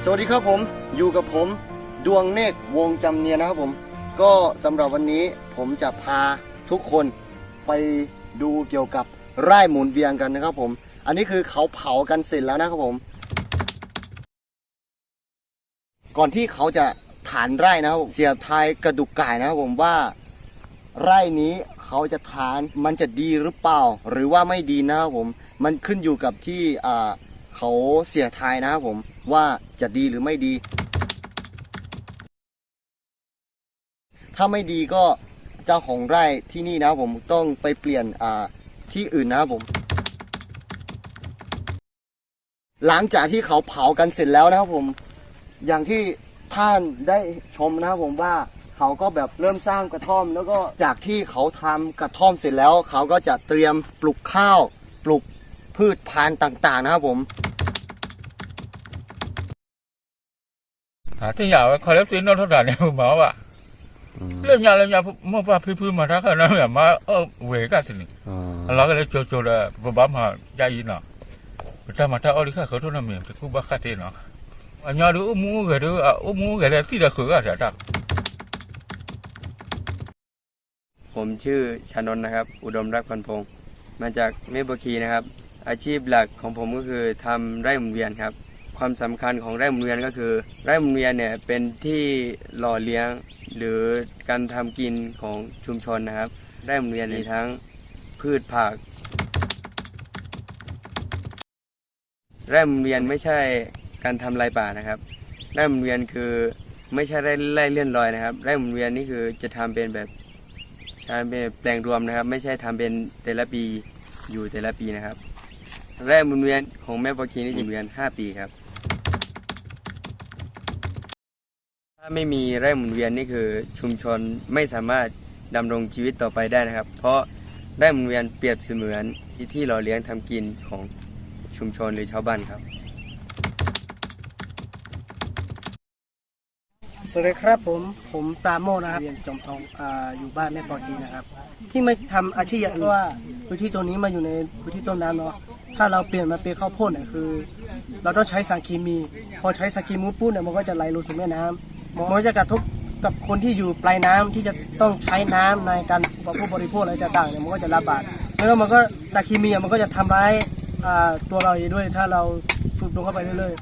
สวัสดีครับผมอยู่กับผมดวงเนกวงจำเนียนนะครับผมก็สำหรับวันนี้ผมจะพาทุกคนไปดูเกี่ยวกับไร่หมุนเวียนกันนะครับผมอันนี้คือเขาเผากันเสร็จแล้วนะครับผมก่อนที่เขาจะฐานไร่นะครับเสียบทายกระดูกไก่นะครับผมว่าไร่นี้เขาจะฐานมันจะดีหรือเปล่าหรือว่าไม่ดีนะครับผมมันขึ้นอยู่กับที่เขาเสียทายนะครับผมว่าจะดีหรือไม่ดีถ้าไม่ดีก็เจ้าของไร่ที่นี่นะครับผมต้องไปเปลี่ยนที่อื่นนะครับผมหลังจากที่เขาเผากันเสร็จแล้วนะครับผมอย่างที่ท่านได้ชมนะครับผมว่าเขาก็แบบเริ่มสร้างกระท่อมแล้วก็จากที่เขาทำกระท่อมเสร็จแล้วเขาก็จะเตรียมปลูกข้าวปลูกพืชพันธุ์ต่างๆนะครับผมที่อยากคอเลสเตอรอลเท่าไหร่เนี่ยหมอว่าเรื่องยาเมื่อว่าพื้นมาถ้าเขาเนี่ยมาเวกันสิเราก็เลยโจเลยบ้ามาใจยินเนาะแต่มาถ้าเอาลิข้าเขาทุนน้ำเมียแต่กูบ้าขัดเองเนาะอันนี้ดูมูเกลือมูเกลือที่เด็กเขาก็จะดักผมชื่อชานนท์นะครับอุดมรักพันพงศ์มาจากเมฆบุรีนะครับอาชีพหลักของผมก็คือทำไร่หมุนเวียนครับความสำคัญของไร่หมุนเวียนก็คือไร่หมุนเวียนเนี่ยเป็นที่หล่อเลี้ยงหรือการทำกินของชุมชนนะครับไร่หมุนเวียนมีทั้งพืชผักไร่หมุนเวียนไม่ใช่การทำลายป่านะครับไร่หมุนเวียนคือไม่ใช่ไร่เลื่อนลอยนะครับไร่หมุนเวียนนี่คือจะทำเป็นแบบใช้เป็นแปลงรวมนะครับไม่ใช่ทำเป็นแต่ละปีอยู่แต่ละปีนะครับไร่หมุนเวียนของแม่ปอคีนี่จะหมุนเวียน5 ปีครับถ้าไม่มีไร่หมุนเวียนนี่คือชุมชนไม่สามารถดำรงชีวิตต่อไปได้นะครับเพราะไร่หมุนเวียนเปรียบเสมือนที่หล่อเลี้ยงทำกินของชุมชนหรือชาวบ้านครับสวัสดีครับผมปราโมชนะครับเรียนจอมทองอยู่บ้านแม่ปอคีนะครับที่ไม่ทำอาชีพอย่างอื่นเพราะว่าพื้นที่ตรงนี้มาอยู่ในพื้นที่ต้นน้ำเนาะถ้าเราเปลี่ยนมาเป็นข้าวโพดเนี่ยคือเราต้องใช้สารเคมีพอใช้สารเคมีปุ๊บเนี่ยมันก็จะไหลลงสู่แม่น้ำมันจะกระทบกับคนที่อยู่ปลายน้ำที่จะต้องใช้น้ำในการบริโภคอะไรต่างๆเนี่ยมันก็จะระบาดแล้วมันก็สารเคมีมันก็จะทำร้ายตัวเราเองด้วยถ้าเราสูดดมเข้าไปเรื่อยๆ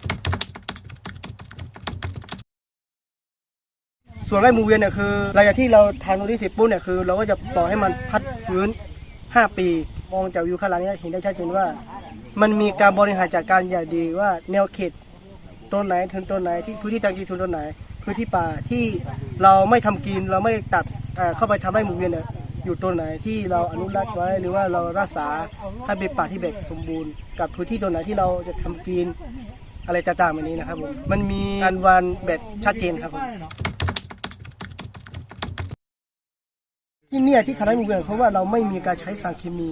ส่วนไร่หมุนเวียนเนี่ยคือหลังจากที่เราทำตรงนี้เสร็จปุ๊บเนี่ยคือเราก็จะปล่อยให้มันพักฟื้น5 ปีมองจากวิวข้างหลังนี้เห็นได้ชัดเจนว่ามันมีการบริหารจัดการอย่างดีว่าแนวเขตต้นไหนถึงต้นไหนที่พื้นที่ทางชุมชนต้นไหนพื้นที่ป่าที่เราไม่ทำกินเราไม่ตัดเข้าไปทำไร่หมุนเวียนเนี่ยอยู่ต้นไหนที่เราอนุรักษ์ไว้หรือว่าเรารักษาให้เป็นป่าที่แบบสมบูรณ์กับพื้นที่ต้นไหนที่เราจะทำกินอะไรต่างๆแบบนี้นะครับผมมันมีการวางแบบชัดเจนครับผมที่เนี่ยที่ทำให้หมุนเวียนเพราะว่าเราไม่มีการใช้สารเคมี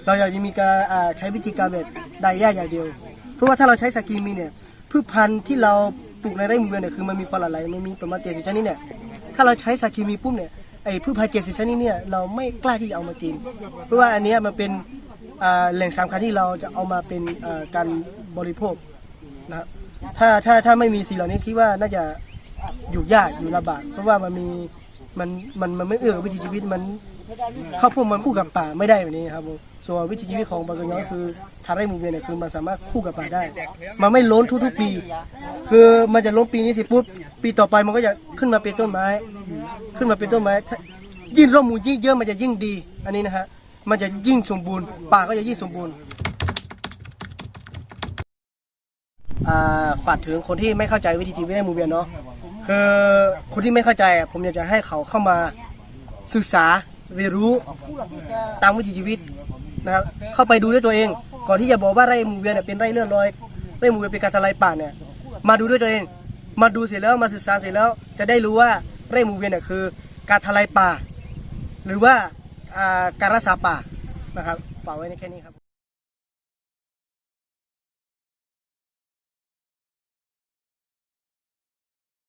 เราอยากจะมีการใช้วิธีการแบบไดแยกอย่างเดียวเพราะว่าถ้าเราใช้สารเคมีเนี่ยพืชพันธุ์ที่เราปลูกในไร่หมุนเวียนเนี่ยคือมันมีปลาไหลมันมีประมาณ70 ชนิดเนี่ยถ้าเราใช้สารเคมีปุ๊บเนี่ยไอ้พืชพันธุ์70 ชนิดเนี่ยเราไม่กล้าที่จะเอามากินเพราะว่าอันนี้มันเป็นแหล่งสำคัญที่เราจะเอามาเป็นการบริโภคนะครับถ้าไม่มีสิ่งเหล่านี้คิดว่าน่าจะอยู่ยากอยู่ลำบากเพราะว่ามันไม่เอื้อกับวิถีชีวิตมันเข้าพวกมันคู่กับป่าไม่ได้แบบนี้ครับผมส่วนวิถีชีวิตของบางกะย้อยคือทางไร่หมุนเวียนเนี่ยคือมันสามารถคู่กับป่าได้มันไม่ล้นทุกๆปีคือมันจะล้นปีนี้สิปุ๊บปีต่อไปมันก็จะขึ้นมาเป็นต้นไม้ยิ่งร่มมูลยิ่งเยอะมันจะยิ่งดีอันนี้นะฮะมันจะยิ่งสมบูรณ์ป่าก็จะยิ่งสมบูรณ์ฝากถึงคนที่ไม่เข้าใจวิถีชีวิตไร่หมุนเวียนเนาะคือคนที่ไม่เข้าใจผมอยากจะให้เขาเข้ามาศึกษาเรียนรู้ตามวิถีชีวิตนะครับเข้าไปดูด้วยตัวเองก่อนที่จะบอกว่าไร่หมุนเวียนเป็นไร่เลื่อนลอยไร่หมุนเวียนเป็นการทลายป่าเนี่ยมาดูด้วยตัวเองมาดูเสร็จแล้วมาศึกษาเสร็จแล้วจะได้รู้ว่าไร่หมุนเวียนเนี่ยคือการทลายป่าหรือว่าการรักษาป่านะครับฝากไว้ในแค่นี้ครับ